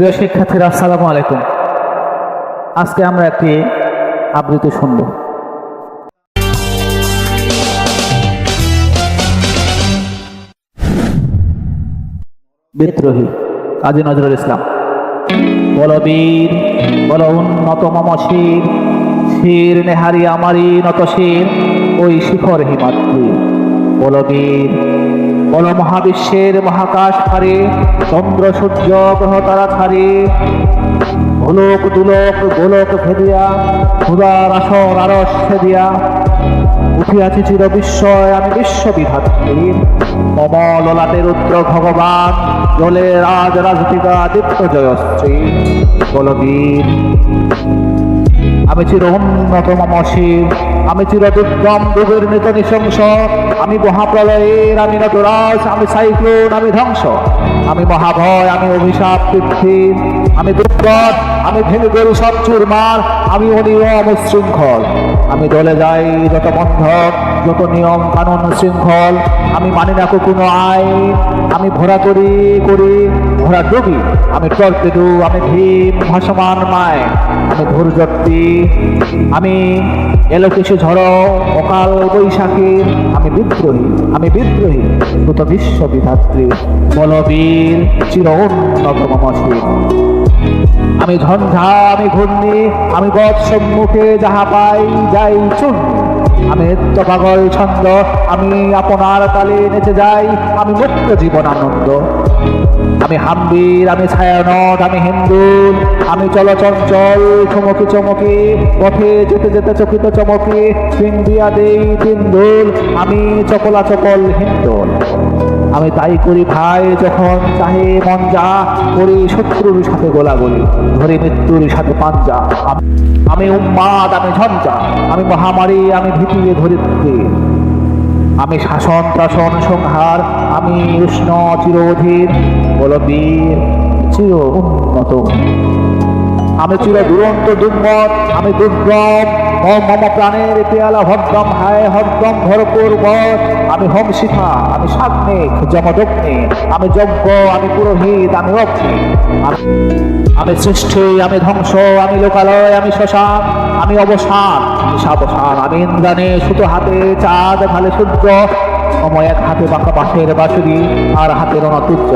প্রিয় শিক্ষার্থীরা, আসসালামু আলাইকুম। আজকে আমরা একটি আবৃত্তি শুনব। বিদ্রোহী, কাজী নজরুল ইসলাম। বল বীর, বল উন্নত মম শির, শির নেহারি আমারই নত শির, ওই শিখর হিমাদ্রি। বল বীর, বল মহাবিশ্বের মহাকাশ ফারে, চন্দ্র সূর্য গ্রহ তারা ছাড়ে, গোলক দুলক গোলক ভেদিয়া, ক্ষুদার আসর আরস দিয়া, উঠিয়াছি চির বিস্ময় আমি বিশ্ববিধাত্রী। মম ললাটে রুদ্র ভগবান, জলে রাজ রাজতিকা দীপ্ত জয়শ্রী। বলবীর, আমি চির উন্নত মম শির, আমি চির দুর্গম যুগের নিত নৃশংস, আমি মহাপ্রলয়ের আমি নটরাজ, আমি সাইক্লোন আমি ধ্বংস, আমি মহাভয় আমি অভিশাপ পৃথ্বী, আমি দুর্গত আমি ভেঙে গরু সব চুরমার, আমি অনিয়ম শৃঙ্খল, আমি দলে যাই যত বন্ধক যত নিয়ম কানুন শৃঙ্খল, আমি মানি না কোনো আইন, আমি ঘোরা করি ঘোরা ডুবি, আমি টর্পেডো আমি ভীম ভাসমান মায়, আমি ধৈর্যত্রী, আমি এলো কিছু ঝড় অকাল বৈশাখী, আমি বিদ্রোহী সুত বিশ্ববিধাত্রী। বলবীর, চির উন্নত মম শির, আমি ঝঞ্ঝা আমি ঘূর্ণি, আমি পথ সম্মুখে যাহা পাই যাই চূর্ণি, আমি নিত্য পাগল ছন্দ, আমি আপনার তালে নেচে যাই, আমি মুক্ত জীবন আনন্দ, আমি হাম্বির আমি ছায়ানট আমি হিন্দুল, আমি চলচঞ্চল চমকি চমকি, পথে যেতে যেতে চকিত চমকি, সিং দিয়া দেই তিন্দুল, আমি চকলা চকল হিন্দুল, আমি তাই করি ভাই যখন চাহে মন যা, করি শত্রুর সাথে গোলাগুলি, ধরি মৃত্যুর সাথে পাঞ্জা, আমি উন্মাদ আমি ঝঞ্ঝা, আমি মহামারী আমি ভীতি ধরিত্রী, আমি শাসন ত্রাসন সংহার, আমি উষ্ণ চির অধীর। বলবীর, চির উন্নত, আমি চির দুরন্ত দুর্মত, আমি দুর্গম মম প্রাণের পেয়ালা ভদ্রম হায় হরদম ভরপুর বধ, আমি হোম শিখা আমি সাগ্নিক যমদগ্নি, আমি যজ্ঞ আমি পুরোহিত আমি অগ্নি, আমি সৃষ্টি আমি ধ্বংস, আমি লোকালয় আমি শ্মশান, আমি অবসান আমি সাবসান, আমি ইন্দ্রাণী সুতো হাতে চাঁদ ভালে সূর্য, সময় এক হাতে বাঁকা বাঁশের বাঁশুরি আর হাতের অনাতুর্য,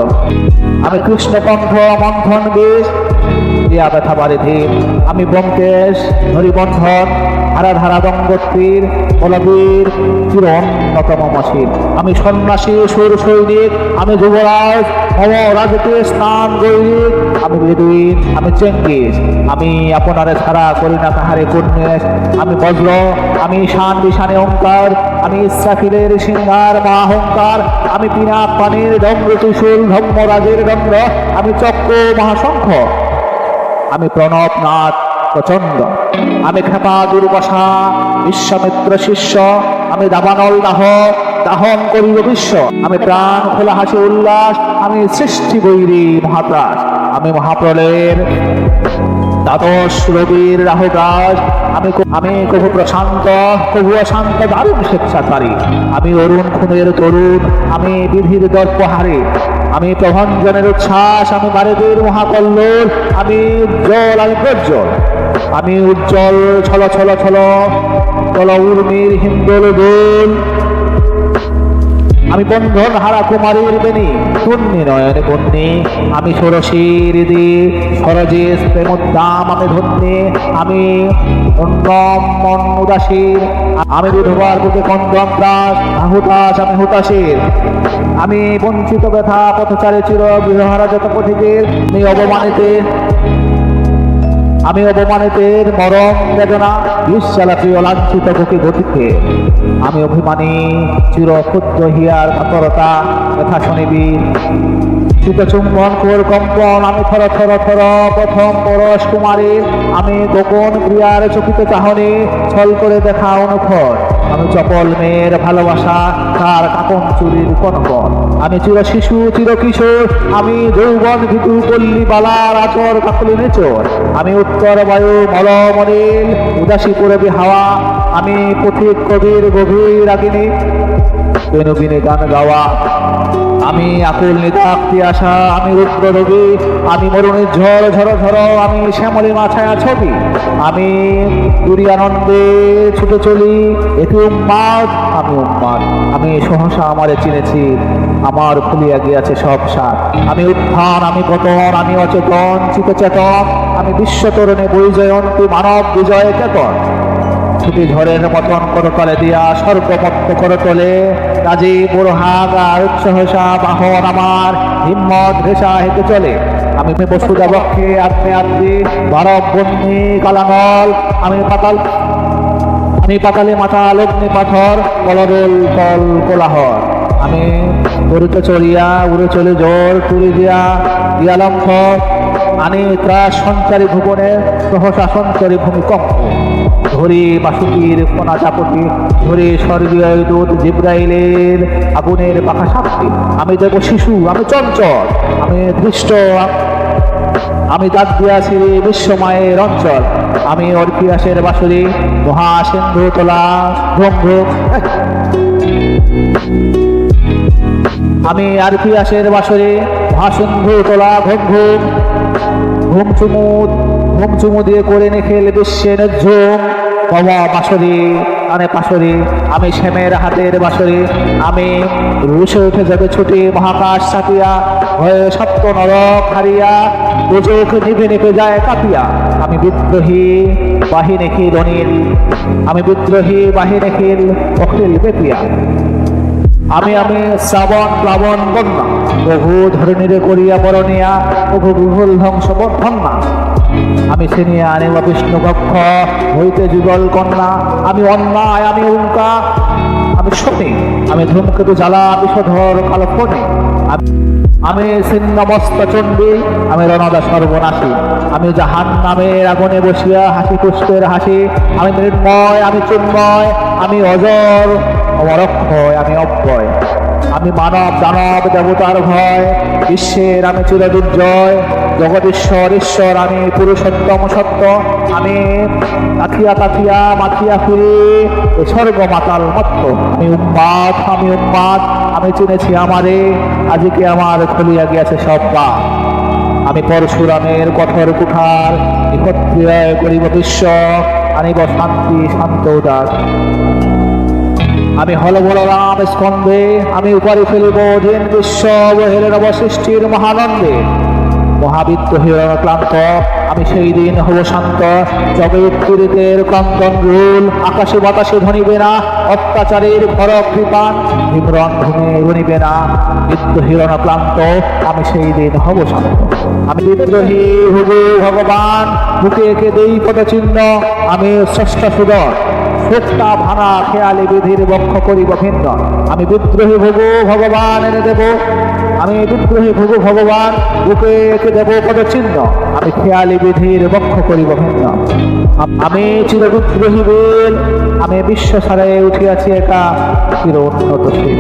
আমি কৃষ্ণকণ্ঠ মন্থন বেশ দিয়া ব্যথা বাড়ি ধীর, আমি ব্যোমকেশ হরিবন্ধন ধারা ধারা দঙ্গত্রীর। বলবীর, চির উন্নত মম শির, আমি সন্ন্যাসী সুর সৈনিক, আমি যুবরাজ মম রাজতে স্নান গৈরিক, আমি বেদুইন আমি চেঙ্গিস, আমি আপনারে ছাড়া করি না কাহারে কন্যেশ, আমি বজ্র আমি ঈশান বিশানে ওঙ্কার, আমি ইসরাফিলের সিংহার মহাহংকার, আমি পিনাক পানির ডম্র ত্রিশূল ধর্মরাজের দণ্ড, আমি চক্র মহাশঙ্খ, আমি প্রণবনাথ প্রচণ্ড, আমি খেপা দুর্বাসা বিশ্বামিত্র শিষ্য, আমি দাবানল দাহন করিব বিশ্ব, আমি প্রাণ খোলা হাসি উল্লাস, আমি সৃষ্টি বৈরী মহাত্রাস, আমি মহাপ্রলয়ের দ্বাদশ রবির রাহুগ্রাস, আমি কভু প্রশান্ত কভু অশান্ত দারুণ স্বেচ্ছাচারী, আমি অরুণ খুনের তরুণ, আমি বিধির দর্পহারে, আমি প্রভঞ্জনের উচ্ছ্বাস, আমি বারেদের মহাকল্লোল, আমি উজ্জ্বল আমি প্রজ্জ্বল, আমি উজ্জ্বল ছল ছল ছল চল উর্মির হিন্দোল দোল, আমি বন্ধন হারা কুমারীর বেণী পুণ্যি নয়নে বন্যী, আমি ষোড়শীর দি সরজেশ প্রেমোদ্দাম আমি ধন্যে, আমি অন্যম মন উদাসীর, আমি বিধবার বুকে কন্দম দাস আহুতাস আমি হুতাসীর, আমি বঞ্চিত ব্যথা পথচারে চির গৃহহারা যত পথিকের, আমি অবমানিতের মরম বেদনা বিশ্বালাপি অলাঞ্ছিত বুকে গতিকে, আমি অভিমানী চির ক্ষুদ্র হিয়ার কাতরতা ব্যথা শুনিবি, শীত চুম্বন কোর কম্পন, আমি থর থর থর প্রথম পরশ কুমারীর, আমি গোপন ক্রিয়ার চকিত চাহনি ছল করে দেখা অনুখর, আমি চপল মেয়ের ভালোবাসা তার কাকন চুরির কনকন, আমি চির শিশু চির কিশোর, আমি যৌবন ভীতু পল্লী বালার আচর কাকলি নেচর, আমি উত্তর বায়ু মলমনিল উদাসী পুরবী হাওয়া, আমি পথিক কবির গভীর রাগিনী। বেনুবিনে গান গাওয়া। আমি আকুল নিতাক্তি আসা, আমি রুদ্র রবি, আমি মরুণের ঝড় ঝড় ঝড়, আমি শ্যামলী মাছায়া ছবি, আমি পুরী আনন্দে ছুটে চলি, এটি উন্মাদ, আমি উন্মাদ। আমি সহসা আমারে চিনেছি, আমার খুলিয়া গিয়াছে সব সার। আমি উত্থান, আমি পতন, আমি অচেতন চিতচেতন, আমি বিশ্বতরণে বৈজয়ন্তী মানব বিজয় চেতন। ছুটি ঝড়ের মতন করতলে দিয়া স্বর্গমত্ত করতলে, কাজী বুড়হাগ আর সহসা বাহন আমার হিম্মত ভেসা হেঁটে চলে। আমি বসুদা বক্ষে আত্মে আত্মে ভারব বন্দি কালাঙ্গল, আমি পাতালে মাতাল অগ্নি পাথর, কলরোল কল কোলাহল। আমি উড়িতে চড়িয়া উড়ে চলে জোর তুলি দিয়া দিয়ালম্ফ, আনি ত্রাস সঞ্চারী ভুবনে সহসা সঞ্চারী ভূমিকম্প। ধরি বাসুকির কোনা চাপটি, ধরে স্বর্গীয় দূত জিব্রাইলের আগুনের পাখা সাপটি। আমি দেব শিশু, আমি চঞ্চল, আমি ধৃষ্ট, আমি দাঁত দিয়াছি বিশ্বমায়ের অঞ্চল। আমি অর্পিয়াসের বাসুরি, মহাসিন্ধু তোলা ঘুম ঘুম। আমি আরপিয়াসের বাসরে মহাসিন্ধু তোলা ঘুম ঘুম। ঘুম চুমু দিয়ে করে নেখেল বিশ্বের ঝুম। বাবা বাসরে আনে পাশরে, আমি শ্যামের হাতের বাসরে। আমি রুশে উঠে যাবে ছুটে মহাকাশ ছাপিয়া, হয়ে সপ্ত নরক হারিয়া, দুজক নিভে নিভে যায় কাঁপিয়া। আমি বিদ্রোহী বাহিনী খিল অনিল, আমি বিদ্রোহী বাহিনী খিল অখিল বেপিয়া। আমি শ্রাবণ প্লাবন বন্যা, বহু ধরণীরে করিয়া বরণিয়া, বহু বিহুল ধ্বংস বন্ধন্যা। আমি ছিনিয়া আনিব বিষ্ণু কক্ষ হইতে যুগল কন্যা। আমি অন্যায়, আমি উঙ্কা, আমি শনি, আমি ধূমকেতু জ্বালা বিষধর কালো ফণি। আমি ছিন্নমস্ত চণ্ডী, আমি রণদা সর্বনাশী। আমি জাহান নামের আগুনে বসিয়া হাসি পুষ্পের হাসি। আমি মৃন্ময়, আমি চিন্ময়, আমি অজর অমরক্ষয়, আমি অব্যয়। আমি মানব দানব দেবতার ভয়, বিশ্বের আমি চিরদুর্জয়। জগদীশ্বর ঈশ্বর, আমি পুরুষোত্তম সত্য। আমি তাথিয়া মাথিয়া ফিরে স্বর্গ মাতাল মত্ত। আমি উন্মাদ, আমি উন্মাদ, আমি চিনেছি আমারে, আজকে আমার খুলিয়া গিয়াছে সব পা। আমি পরশুরামের কঠোর কুঠার, নিক্ষত্রিয় করিব বিশ্ব, আনিব শান্তি শান্ত উদাস। আমি হল বলরাম স্কন্ধে, আমি উপরে ফেলিব অধীন বিশ্ব বহিরের অবসৃষ্টির মহানন্দে। মহাবিত্ত হিরণ ক্লান্ত, আমি সেই দিন হব শান্ত। জগৎ পীড়িতের ক্রন্দন রুল, আকাশে বাতাসে ধনিবে না, অত্যাচারের ভরক কৃপান বিমরণ ভূমে রণিবে না। বিদ্য হিরণ ক্লান্ত, আমি সেই দিন হব শান্ত। আমি বিদ্রোহী হব ভগবান, বুকে এঁকে দেই পদচিহ্ন। আমি স্রষ্টা সুদর, শোকটা ভাঙা খেয়ালি বিধির বক্ষ করিব ভিন্ন। আমি বিদ্রোহী ভোগ ভগবান এনে দেব, আমি বিদ্রোহী ভোগ ভগবান বুকে এঁকে দেব পদচিহ্ন। আমি খেয়ালি বিধির বক্ষ করিব ভিন্ন। আমি চিরবিদ্রোহী বেল, আমি বিশ্ব সারে উঠিয়াছি একা চির উন্নত শিল।